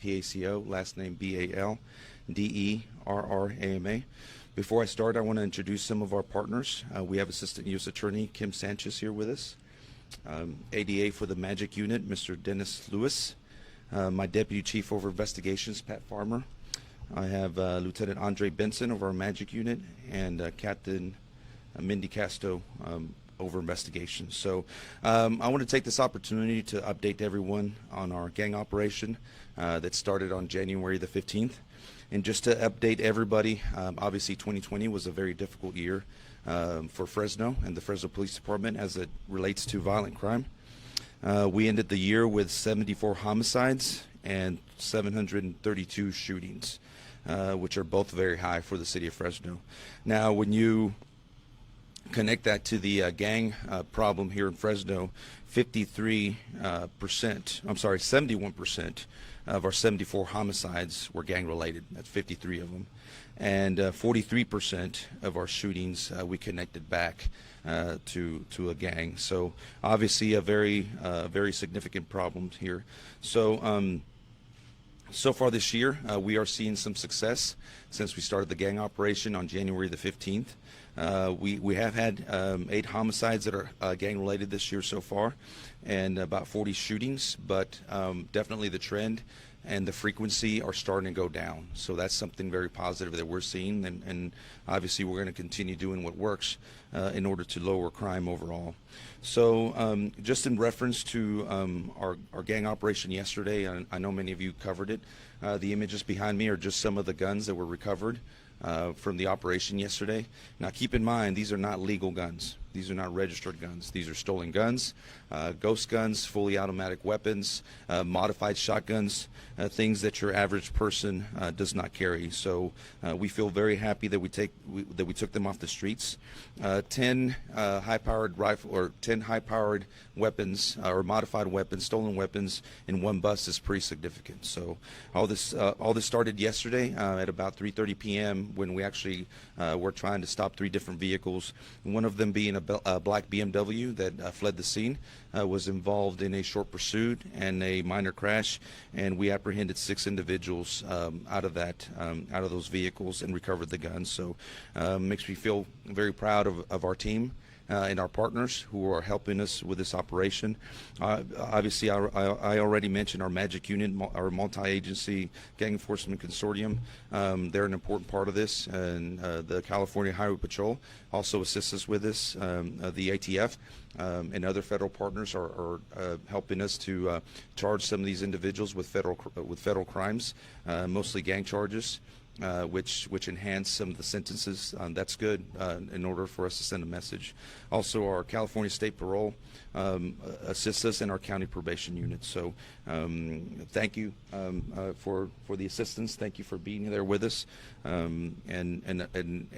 PACO, last name BALDERRAMA. Before I start, I want to introduce some of our partners. We have Assistant U.S. Attorney Kim Sanchez here with us. ADA for the Magic Unit, Mr. Dennis Lewis. My Deputy Chief over Investigations, Pat Farmer. I have Lieutenant Andre Benson over our Magic Unit, and Captain Mindy Casto over investigations. So I want to take this opportunity to update everyone on our gang operation that started on January the 15th. And just to update everybody, obviously 2020 was a very difficult year for Fresno and the Fresno Police Department as it relates to violent crime. We ended the year with 74 homicides and 732 shootings, which are both very high for the city of Fresno. Now, when you connect that to the gang problem here in Fresno, 71% of our 74 homicides were gang related. That's 53 of them. And 43% of our shootings we connected back to a gang. So obviously a very significant problem here. So so far this year, we are seeing some success since we started the gang operation on January the 15th. We have had 8 homicides that are gang-related this year so far, and about 40 shootings, but definitely the trend and the frequency are starting to go down. So that's something very positive that we're seeing, and obviously we're going to continue doing what works in order to lower crime overall. So just in reference to our gang operation yesterday, I know many of you covered it. The images behind me are just some of the guns that were recovered from the operation yesterday. Now keep in mind, these are not legal guns. These are not registered guns. These are stolen guns, ghost guns, fully automatic weapons, modified shotguns, things that your average person does not carry. So we feel very happy that we took them off the streets. 10 high-powered rifle or 10 high-powered weapons or modified weapons, stolen weapons in one bus is pretty significant. So all this started yesterday at about 3:30 p.m. when we actually were trying to stop 3 different vehicles. One of them being a black BMW that fled the scene, was involved in a short pursuit and a minor crash, and we apprehended 6 individuals out of those vehicles and recovered the guns. So makes me feel very proud of our team and our partners who are helping us with this operation. Obviously, I already mentioned our Magic Unit, our multi-agency gang enforcement consortium. They're an important part of this, and the California Highway Patrol also assists us with this. The ATF and other federal partners are helping us to charge some of these individuals with federal crimes, mostly gang charges. Which enhance some of the sentences. That's good in order for us to send a message. Also, our California State Parole assists us in our county probation unit. So thank you for the assistance. Thank you for being there with us and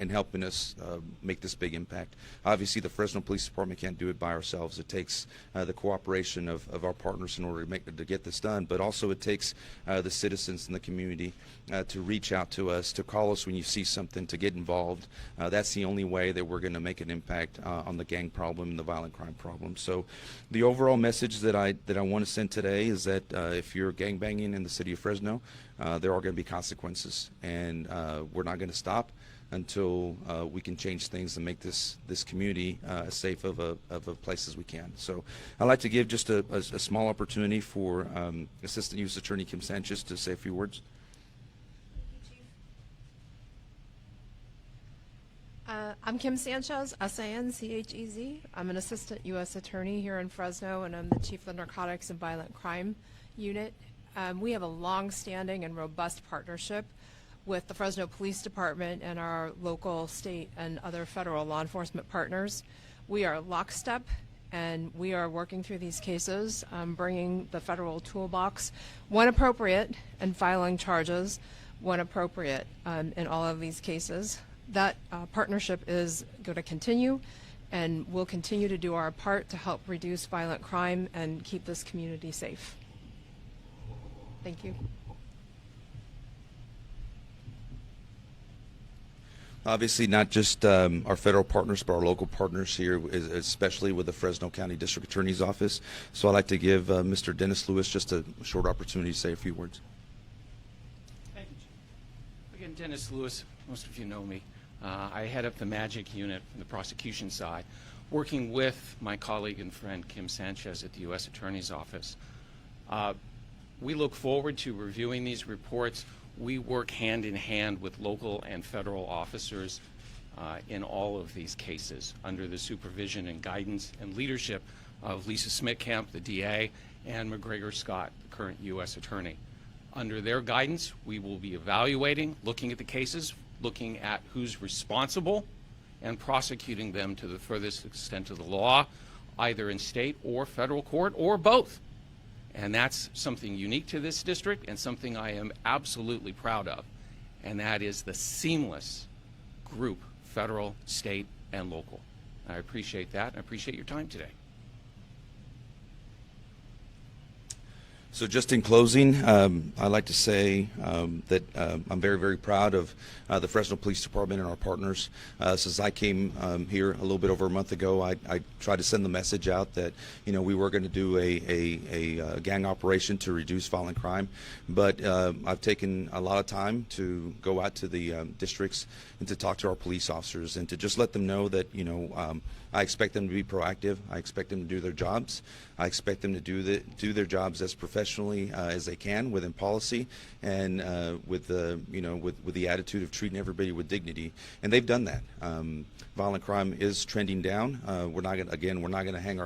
helping us make this big impact. Obviously, the Fresno Police Department can't do it by ourselves. It takes the cooperation of our partners in order to get this done, but also it takes the citizens in the community to reach out to us, to call us when you see something, to get involved. That's the only way that we're going to make an impact on the gang problem and the violent crime problem. So the overall message that I want to send today is that if you're gangbanging in the city of Fresno, there are going to be consequences, and we're not going to stop until we can change things and make this community as safe of a place as we can. So I'd like to give just a small opportunity for Assistant U.S. Attorney Kim Sanchez to say a few words. I'm Kim Sanchez, S-A-N-C-H-E-Z. I'm an Assistant U.S. Attorney here in Fresno, and I'm the Chief of the Narcotics and Violent Crime Unit. We have a long-standing and robust partnership with the Fresno Police Department and our local, state, and other federal law enforcement partners. We are lockstep, and we are working through these cases, bringing the federal toolbox when appropriate and filing charges when appropriate in all of these cases. That partnership is going to continue, and we'll continue to do our part to help reduce violent crime and keep this community safe. Thank you. Obviously, not just our federal partners, but our local partners here, especially with the Fresno County District Attorney's Office. So I'd like to give Mr. Dennis Lewis just a short opportunity to say a few words. Again, Dennis Lewis, most of you know me. I head up the MAGIC unit from the prosecution side, working with my colleague and friend Kim Sanchez at the U.S. Attorney's Office. We look forward to reviewing these reports. We work hand in hand with local and federal officers in all of these cases under the supervision and guidance and leadership of Lisa Smitkamp, the DA, and McGregor Scott, the current U.S. Attorney. Under their guidance, we will be evaluating, looking at the cases, looking at who's responsible, and prosecuting them to the furthest extent of the law, either in state or federal court, or both. And that's something unique to this district and something I am absolutely proud of. And that is the seamless group, federal, state, and local. I appreciate that, and I appreciate your time today. So just in closing, I'd like to say that I'm very, very proud of the Fresno Police Department and our partners. Since I came here a little bit over a month ago, I tried to send the message out that, you know, we were going to do a gang operation to reduce violent crime. But I've taken a lot of time to go out to the districts and to talk to our police officers and to just let them know that, you know, I expect them to be proactive. I expect them to do their jobs. I expect them to do their jobs as professionally as they can within policy and with the with the attitude of treating everybody with dignity. And they've done that. Violent crime is trending down. We're not going to hang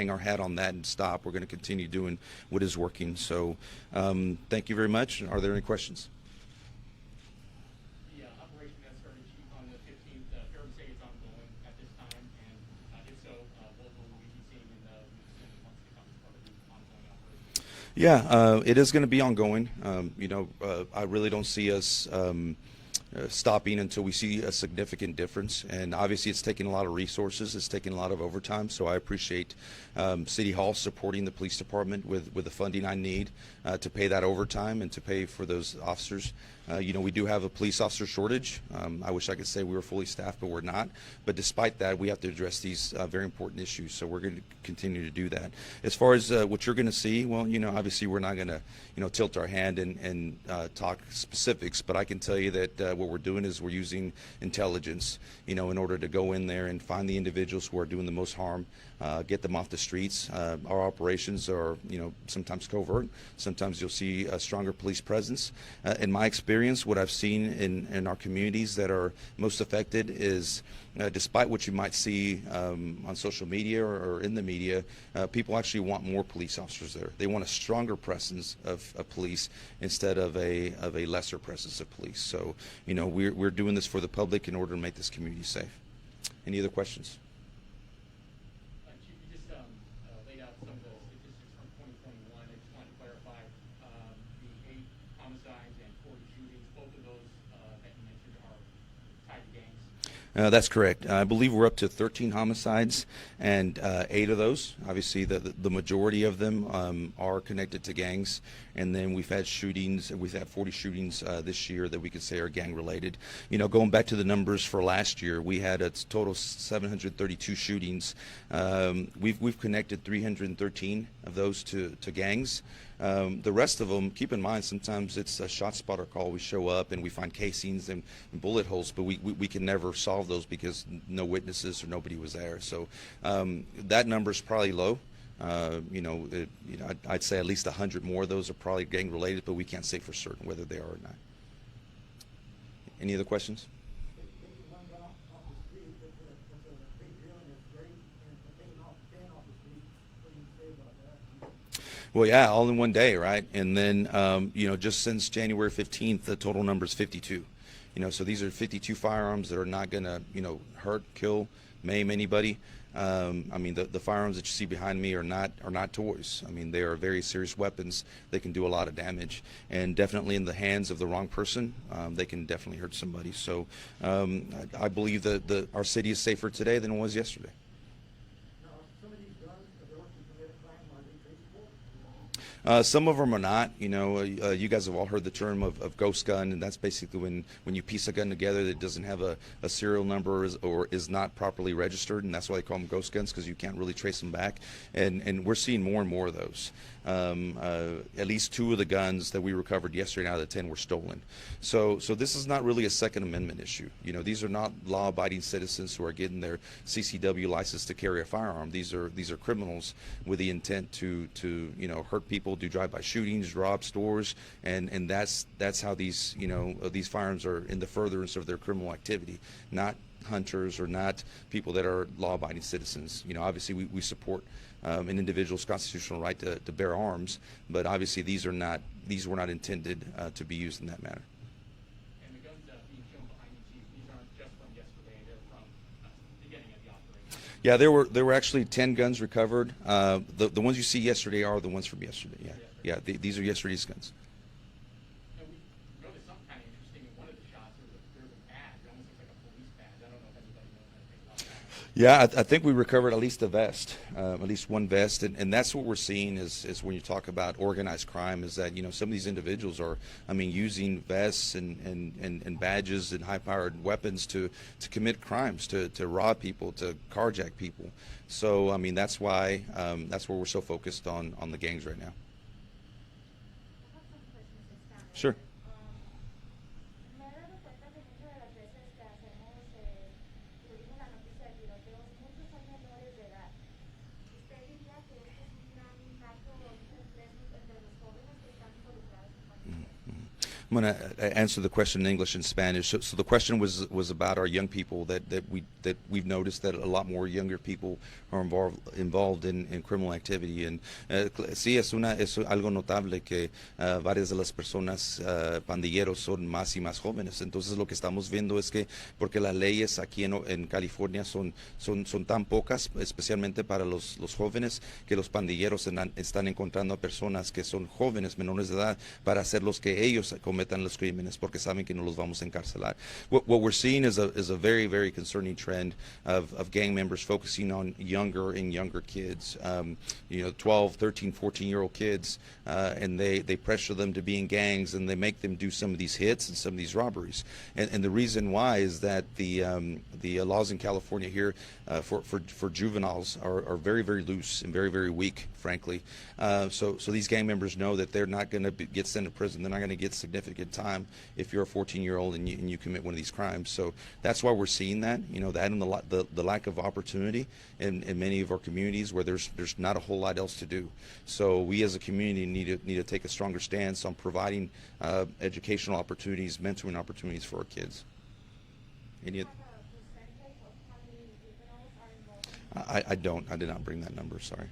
our hat on that and stop. We're going to continue doing what is working. So thank you very much. Are there any questions? Operation that started, Chief, on the 15th, fair to say it's ongoing at this time, and if so, what will we be seeing in the months to come as part of the ongoing operation? Yeah, it is going to be ongoing. I really don't see us stopping until we see a significant difference. And obviously it's taking a lot of resources, it's taking a lot of overtime, so I appreciate City Hall supporting the police department with the funding I need to pay that overtime and to pay for those officers. We do have a police officer shortage. I wish I could say we were fully staffed, but we're not. But despite that, we have to address these very important issues, so we're going to continue to do that. As far as what you're going to see, well, obviously we're not going to, tilt our hand and talk specifics, but I can tell you that what we're doing is we're using intelligence, in order to go in there and find the individuals who are doing the most harm, get them off the streets. Our operations are, sometimes covert. Sometimes you'll see a stronger police presence. In my experience, what I've seen in our communities that are most affected is, despite what you might see on social media or in the media, people actually want more police officers there. They want a stronger presence of police instead of a lesser presence of police. So, we're doing this for the public in order to make this community safe. Any other questions? Chief, you just laid out some of the statistics from 2021. I just wanted to clarify the 8 homicides and 40 shootings. Both of those that you mentioned are tied to gangs. That's correct. I believe we're up to 13 homicides, and 8 of those, obviously the majority of them are connected to gangs. And then we've had shootings, we've had 40 shootings this year that we could say are gang related. Going back to the numbers for last year, we had a total 732 shootings. We've connected 313 of those to gangs. The rest of them, keep in mind, sometimes it's a shot spotter call. We show up and we find casings and bullet holes, but we can never solve those because no witnesses or nobody was there. So that number is probably low. I'd say at least 100 more of those are probably gang related, but we can't say for certain whether they are or not. Any other questions? Well, yeah, all in one day, right? And then, just since January 15th, the total number is 52. So these are 52 firearms that are not going to, hurt, kill, maim anybody. The firearms that you see behind me are not toys. They are very serious weapons. They can do a lot of damage, and definitely in the hands of the wrong person, they can definitely hurt somebody. So I believe that our city is safer today than it was yesterday. Some of them are not. You guys have all heard the term of ghost gun, and that's basically when you piece a gun together that doesn't have a serial number or is not properly registered, and that's why they call them ghost guns, because you can't really trace them back. And we're seeing more and more of those. at least 2 of the guns that we recovered yesterday out of the 10 were stolen. So this is not really a Second Amendment issue. You know, these are not law-abiding citizens who are getting their CCW license to carry a firearm. These are criminals with the intent to you know, hurt people, do drive-by shootings, rob stores, and that's how these, you know, these firearms are in the furtherance of their criminal activity, not hunters or not people that are law-abiding citizens. You know, obviously we support an individual's constitutional right to bear arms, but obviously these were not intended to be used in that manner. And the guns being shown behind you, Chief, these aren't just from yesterday, they're from the beginning of the operation. Yeah, there were actually 10 guns recovered. The ones you see yesterday are the ones from yesterday. Yeah, these are yesterday's guns. And we noticed something kind of interesting in one of the shots. There was a badge, it almost looks like a police badge. I don't know if anybody knows anything about that. Yeah, I think we recovered at least a vest, at least one vest, and that's what we're seeing is when you talk about organized crime, is that, you know, some of these individuals are, I mean, using vests and badges and high-powered weapons to commit crimes, to rob people, to carjack people. So, I mean, that's why we're so focused on the gangs right now. I have some questions in Spanish. Sure. Me he dado cuenta que muchas de las veces que hacemos, tuvimos la noticia de tiroteos, muchos son menores de edad. ¿Usted diría que este es un gran impacto entre los jóvenes que están involucrados en pandillas? I'm going to answer the question in English and Spanish. So the question was about our young people, that we've noticed that a lot more younger people are involved in criminal activity. And sí, es algo notable que varias de las personas pandilleros son más y más jóvenes. Entonces lo que estamos viendo es que porque las leyes aquí en California son tan pocas, especialmente para los jóvenes, que los pandilleros están encontrando a personas que son jóvenes, menores de edad, para hacer los que ellos cometan los crímenes, porque saben que no los vamos a encarcelar. What we're seeing is a very, very concerning trend of gang members focusing on younger and younger kids, you know, 12, 13, 14-year-old kids, and they pressure them to be in gangs, and they make them do some of these hits and some of these robberies. And the reason why is that the laws in California here for juveniles are very, very loose and very, very weak, frankly. So these gang members know that they're not going to get sent to prison. They're not going to get significant time if you're a 14-year-old and you commit one of these crimes. So that's why we're seeing that, you know, that and the lack of opportunity in many of our communities where there's not a whole lot else to do. So we as a community need to take a stronger stance on providing educational opportunities, mentoring opportunities for our kids. Any? Have a percentage of how many juveniles are involved? I did not bring that number. Sorry.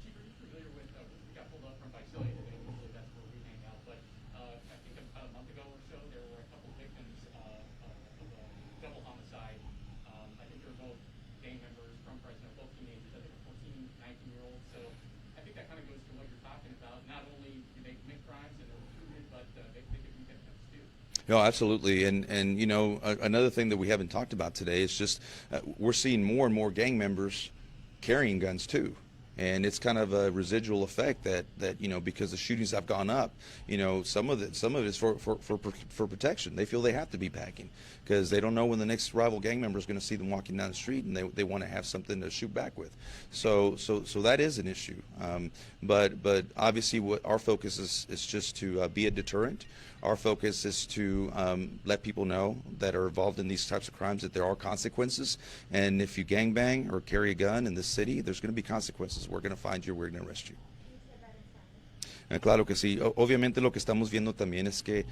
Chief, are you familiar with, we got pulled up from Visalia today, usually that's where we hang out, but I think about a month ago or so, there were a couple victims of a double homicide. I think they were both gang members from Fresno, both teenagers, I think 14, 19-year-olds. So I think that kind of goes to what you're talking about. Not only do they commit crimes and they're recruited, but they could be victims too. No, absolutely, and you know, another thing that we haven't talked about today is just we're seeing more and more gang members carrying guns too. And it's kind of a residual effect that you know, because the shootings have gone up, you know, some of it is for protection. They feel they have to be packing because they don't know when the next rival gang member is going to see them walking down the street, and they want to have something to shoot back with. So that is an issue. But obviously, what our focus is just to be a deterrent. Our focus is to let people know that are involved in these types of crimes that there are consequences, and if you gangbang or carry a gun in this city, there's going to be consequences. We're going to find you. We're going to arrest you. Can you say that in Spanish? Claro que sí. Obviamente lo que estamos viendo también es que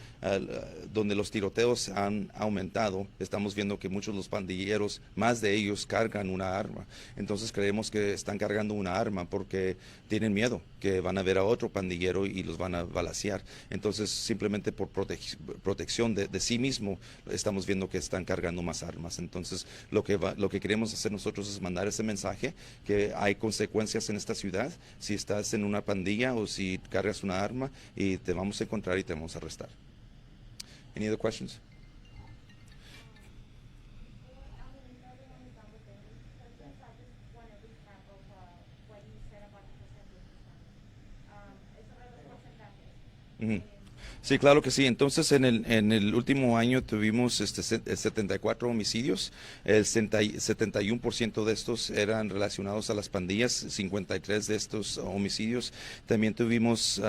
donde los tiroteos han aumentado, estamos viendo que muchos de los pandilleros, más de ellos, cargan una arma. Entonces creemos que están cargando una arma porque tienen miedo que van a ver a otro pandillero y los van a balacear. Entonces simplemente por protección de sí mismo estamos viendo que están cargando más armas. Entonces lo que queremos hacer nosotros es mandar ese mensaje que hay consecuencias en esta ciudad si estás en una pandilla o si cargas una arma, y te vamos a encontrar y te vamos a arrestar. Any other questions? Sí, claro que sí. Entonces, en el último año tuvimos 74 homicidios. El 71% de estos eran relacionados a las pandillas, 53 de estos homicidios. También tuvimos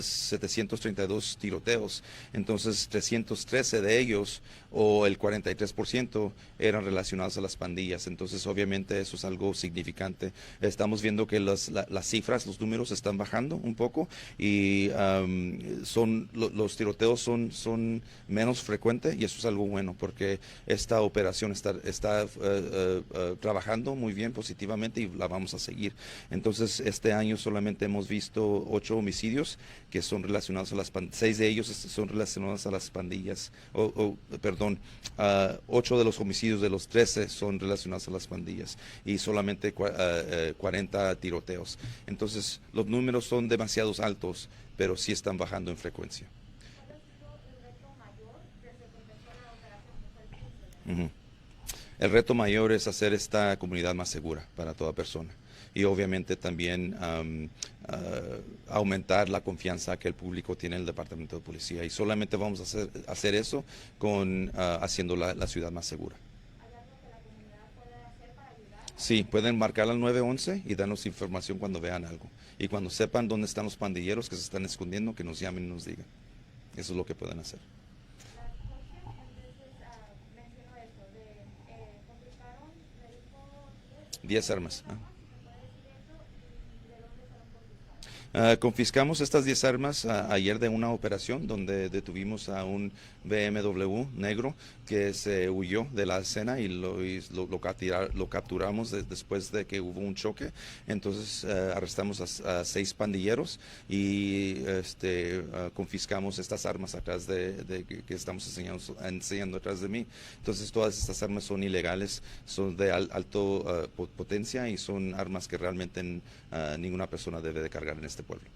732 tiroteos. Entonces, 313 de ellos, o el 43%, eran relacionados a las pandillas. Entonces, obviamente, eso es algo significante. Estamos viendo que las cifras, los números están bajando un poco y los tiroteos son menos frecuentes, y eso es algo bueno porque esta operación está trabajando muy bien positivamente y la vamos a seguir. Entonces, este año solamente hemos visto 8 homicidios que son relacionados a las pandillas. 6 de ellos son relacionados a las pandillas. Perdón, 8 de los homicidios de los 13 son relacionados a las pandillas y solamente 40 tiroteos. Entonces, los números son demasiado altos, pero sí están bajando en frecuencia. ¿Cuál ha sido el reto mayor desde que empezó la operación, que fue el 15? Ujú. El reto mayor es hacer esta comunidad más segura para toda persona y obviamente también aumentar la confianza que el público tiene en el Departamento de Policía, y solamente vamos a hacer eso con haciendo la ciudad más segura. ¿Hay algo que la comunidad puede hacer para ayudar? Sí, pueden marcar al 911 y darnos información cuando vean algo, y cuando sepan dónde están los pandilleros que se están escondiendo, que nos llamen y nos digan. Eso es lo que pueden hacer. La Jorge, entonces, mencionó esto de, confiscaron, me dijo, 10 armas. ¿me puede decir eso? ¿Y de dónde fueron confiscadas? Confiscamos estas 10 armas ayer de una operación donde detuvimos a un BMW negro que se huyó de la escena y lo capturamos después de que hubo un choque. Entonces arrestamos a 6 pandilleros y confiscamos estas armas atrás que estamos enseñando atrás de mí. Entonces todas estas armas son ilegales, son de alto potencia y son armas que realmente ninguna persona debe de cargar en este pueblo.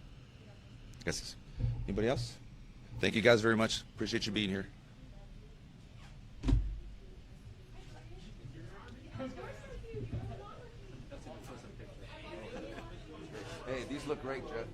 Gracias. Anybody else? Thank you guys very much. Appreciate you being here. Hey, these look great, Jeff.